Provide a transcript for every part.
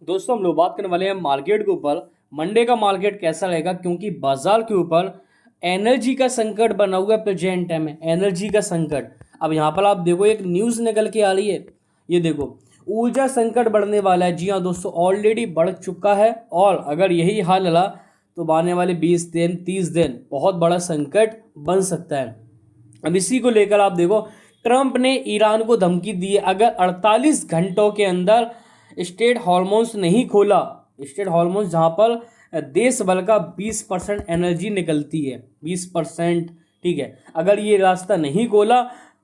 दोस्तों हम लोग बात करने वाले हैं मार्केट के ऊपर। मंडे का मार्केट कैसा रहेगा, क्योंकि बाजार के ऊपर एनर्जी का संकट बना हुआ है। प्रेजेंट टाइम में एनर्जी का संकट। अब यहाँ पर आप देखो एक न्यूज़ निकल के आ रही है, ये देखो ऊर्जा संकट बढ़ने वाला है। जी हाँ दोस्तों, ऑलरेडी बढ़ चुका है और अगर यही हाल रहा तो आने वाले 20 दिन 30 दिन बहुत बड़ा संकट बन सकता है। अब इसी को लेकर आप देखो, ट्रंप ने ईरान को धमकी दी है, अगर 48 घंटों के अंदर स्टेट हार्मोन्स नहीं खोला, स्टेट हार्मोन्स जहाँ पर देश भर का 20% एनर्जी निकलती है, 20%, ठीक है, अगर ये रास्ता नहीं खोला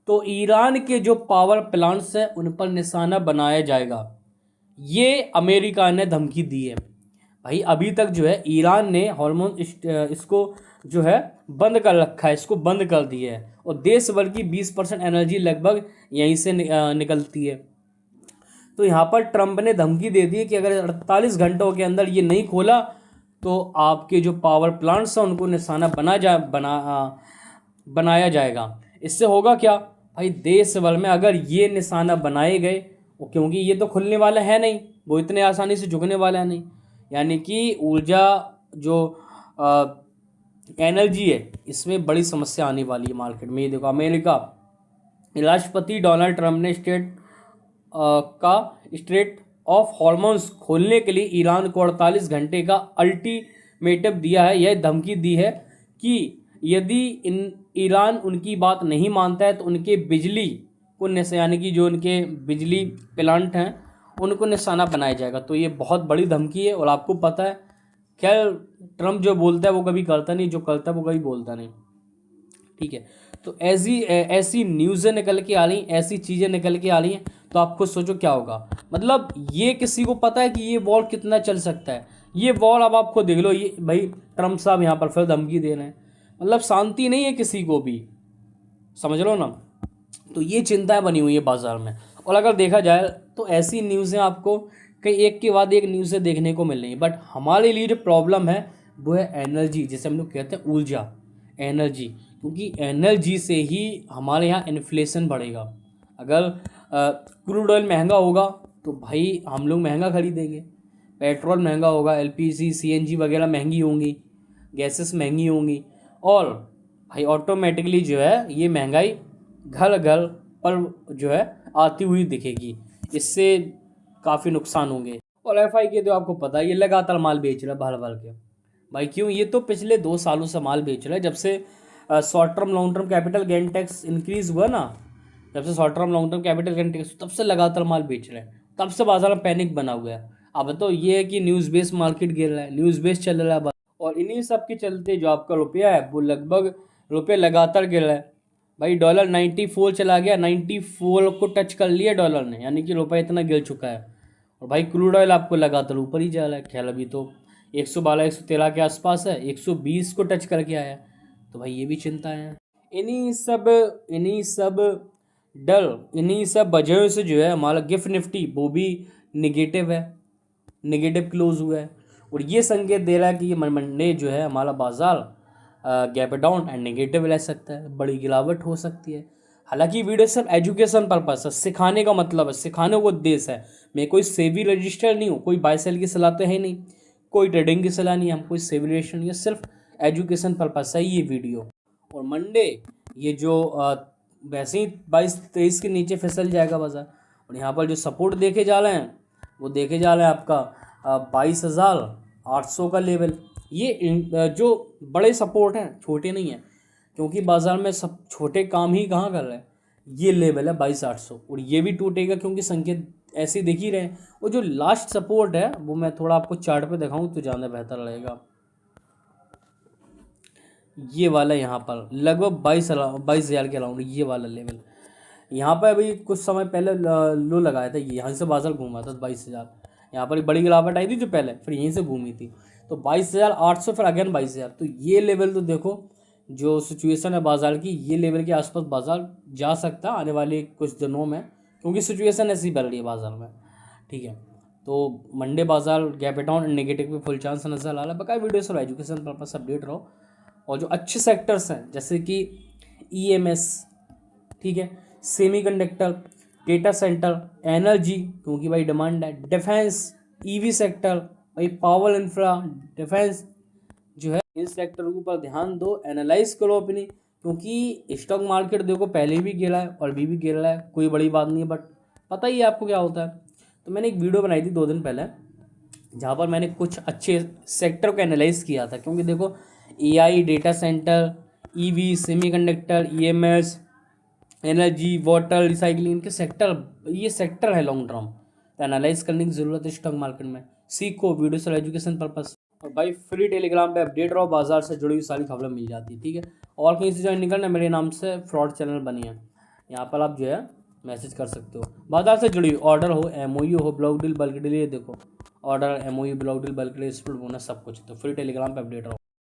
तो ईरान के जो पावर प्लांट्स हैं उन पर निशाना बनाया जाएगा। ये अमेरिका ने धमकी दी है। भाई अभी तक जो है ईरान ने हार्मोन इसको जो है बंद कर रखा है, इसको बंद कर दिया है और देश भर की 20% एनर्जी लगभग यहीं से निकलती है। तो यहाँ पर ट्रंप ने धमकी दे दी है कि अगर 48 घंटों के अंदर ये नहीं खोला तो आपके जो पावर प्लांट्स हैं उनको निशाना बनाया जाएगा। इससे होगा क्या भाई, देश भर में अगर ये निशाना बनाए गए, क्योंकि ये तो खुलने वाला है नहीं, वो इतने आसानी से झुकने वाला है नहीं, यानी कि ऊर्जा जो एनर्जी है इसमें बड़ी समस्या आने वाली है मार्केट में। ये देखो अमेरिका राष्ट्रपति डोनाल्ड ट्रंप ने का स्ट्रेट ऑफ हॉर्मोन्स खोलने के लिए ईरान को 48 घंटे का अल्टीमेटम दिया है। यह धमकी दी है कि यदि ईरान उनकी बात नहीं मानता है तो उनके बिजली को यानी कि जो उनके बिजली प्लांट हैं उनको निशाना बनाया जाएगा। तो ये बहुत बड़ी धमकी है और आपको पता है, खैर ट्रंप जो बोलता है वो कभी करता नहीं, जो करता है वो कभी बोलता नहीं, ठीक है। तो ऐसी ऐसी न्यूज़ें निकल के आ रही, ऐसी चीज़ें निकल के आ रही हैं, तो आप खुद सोचो क्या होगा। मतलब ये किसी को पता है कि ये वॉर कितना चल सकता है। ये वॉर अब आपको देख लो, ये भाई ट्रंप साहब यहाँ पर फिर धमकी दे रहे हैं, मतलब शांति नहीं है किसी को भी, समझ लो ना। तो ये चिंताएं बनी हुई है बाजार में। और अगर देखा जाए तो ऐसी न्यूज़ें आपको कई एक के बाद एक न्यूज़ें देखने को मिल रही हैं, बट हमारे लिए जो प्रॉब्लम है वो है एनर्जी, जिसे हम लोग कहते हैं ऊर्जा, एनर्जी। क्योंकि एनर्जी से ही हमारे यहाँ इन्फ्लेशन बढ़ेगा। अगर क्रूड ऑयल महंगा होगा तो भाई हम लोग महंगा खरीदेंगे, पेट्रोल महंगा होगा, एलपीजी सीएनजी वगैरह महंगी होंगी, गैसेस महंगी होंगी, और भाई ऑटोमेटिकली जो है ये महंगाई घर घर पर जो है आती हुई दिखेगी। इससे काफ़ी नुकसान होंगे। और एफआई के तो आपको पता है ये लगातार माल बेच रहा है भर भर के। भाई क्यों, ये तो पिछले 2 सालों से माल बेच रहा है, जब से short term long term capital gain tax increase हुआ ना, जब से short term long term capital gain tax, तब से लगातार माल बेच रहे हैं, तब से बाजार में पैनिक बना हुआ है। अब तो ये है कि न्यूज़ बेस्ड मार्केट गिर रहा है, न्यूज़ बेस्ड चल रहा है और इन्हीं सब के चलते जो आपका रुपया है वो लगभग रुपये लगातार गिर रहा है। भाई डॉलर 94 चला गया, 94 को टच कर लिया डॉलर ने, यानी कि रुपया इतना गिर चुका है। और भाई क्रूड ऑयल आपको लगातार ऊपर ही जा रहा है, ख्याल अभी तो 112 113 के आसपास है, 120 को टच करके आया। तो भाई ये भी चिंता है। इन्हीं सब डर, इन्हीं सब वजहों से जो है हमारा गिफ्ट निफ्टी वो भी निगेटिव है, निगेटिव क्लोज हुआ है। और ये संकेत दे रहा है कि ये मंडे जो है हमारा बाजार गैप डाउन एंड नेगेटिव रह सकता है, बड़ी गिरावट हो सकती है। हालांकि वीडियो सिर्फ एजुकेशन पर्पस है, सिखाने का मतलब है, सिखाने का उद्देश्य है। मैं कोई सेबी रजिस्टर नहीं हूँ, कोई बाय सेल की सलाह तो है नहीं, कोई ट्रेडिंग की सलाह नहीं है, हम कोई सेबी रजिस्टर नहीं है, सिर्फ एजुकेशन पर्पस है ये वीडियो। और मंडे ये जो वैसे ही 22-23 के नीचे फिसल जाएगा बाजार। और यहाँ पर जो सपोर्ट देखे जा रहे हैं वो देखे जा रहे हैं आपका 22,800 का लेवल। ये जो बड़े सपोर्ट हैं, छोटे नहीं हैं, क्योंकि बाजार में सब छोटे काम ही कहाँ कर रहे हैं। ये लेवल है 22,800 और ये भी टूटेगा, क्योंकि संकेत ऐसे दिख ही रहे हैं। और जो लास्ट सपोर्ट है वो मैं थोड़ा आपको चार्ट पे दिखाऊं तो ज़्यादा बेहतर रहेगा। ये वाला यहाँ पर लगभग 22,000 के अराउंड ये वाला लेवल, यहाँ पर अभी कुछ समय पहले लो लगाया था, यहाँ से बाजार घूमा था 22,000। यहाँ पर एक बड़ी गिरावट आई थी जो पहले, फिर यहीं से घूमी थी, तो 22,800, फिर अगेन 22,000। तो ये लेवल तो देखो, जो सिचुएशन है बाजार की, ये लेवल के आसपास बाजार जा सकता है आने वाले कुछ दिनों में, क्योंकि सिचुएशन ऐसी बढ़ रही है बाजार में, ठीक है। तो मंडे बाजार गैप डाउन नेगेटिव पे फुल चांस नजर आ रहा है। बकाया वीडियो सब एजुकेशन पर्पस अपडेट रहो। और जो अच्छे सेक्टर्स हैं जैसे कि ईएमएस, ठीक है, सेमीकंडक्टर, डेटा सेंटर, एनर्जी, क्योंकि भाई डिमांड है, डिफेंस, ईवी सेक्टर, भाई पावर इंफ्रा, डिफेंस जो है, इन सेक्टर के ऊपर ध्यान दो, एनालाइज करो अपनी, क्योंकि स्टॉक मार्केट देखो पहले भी गिरा है और अभी भी गिर रहा है, कोई बड़ी बात नहीं है, बट पता ही है आपको क्या होता है। तो मैंने एक वीडियो बनाई थी 2 दिन पहले, जहाँ पर मैंने कुछ अच्छे सेक्टर को एनालाइज किया था, क्योंकि देखो AI, data centre, EV, semiconductor, EMS, energy, water, recycling, इनके सेक्टर, ये सेक्टर है लॉन्ग टर्म, तो एनालाइज करने की ज़रूरत है स्टॉक मार्केट में। सीखो, वीडियो से एजुकेशन पर्पस। और भाई फ्री टेलीग्राम पे अपडेट रहो, बाजार से जुड़ी हुई सारी खबरें मिल जाती है, ठीक है। और कहीं से ज्वाइन नहीं करना, मेरे नाम से फ्रॉड चैनल बनी है, यहाँ पर आप जो है मैसेज कर सकते हो। बाजार से जुड़ी हुई ऑर्डर हो, एमओयू हो, ब्लॉक डील, बल्क डील, ये देखो order, MOU, block deal, bulk deal, split bonus, सब कुछ। तो फ्री टेलीग्राम पे अपडेट रहो।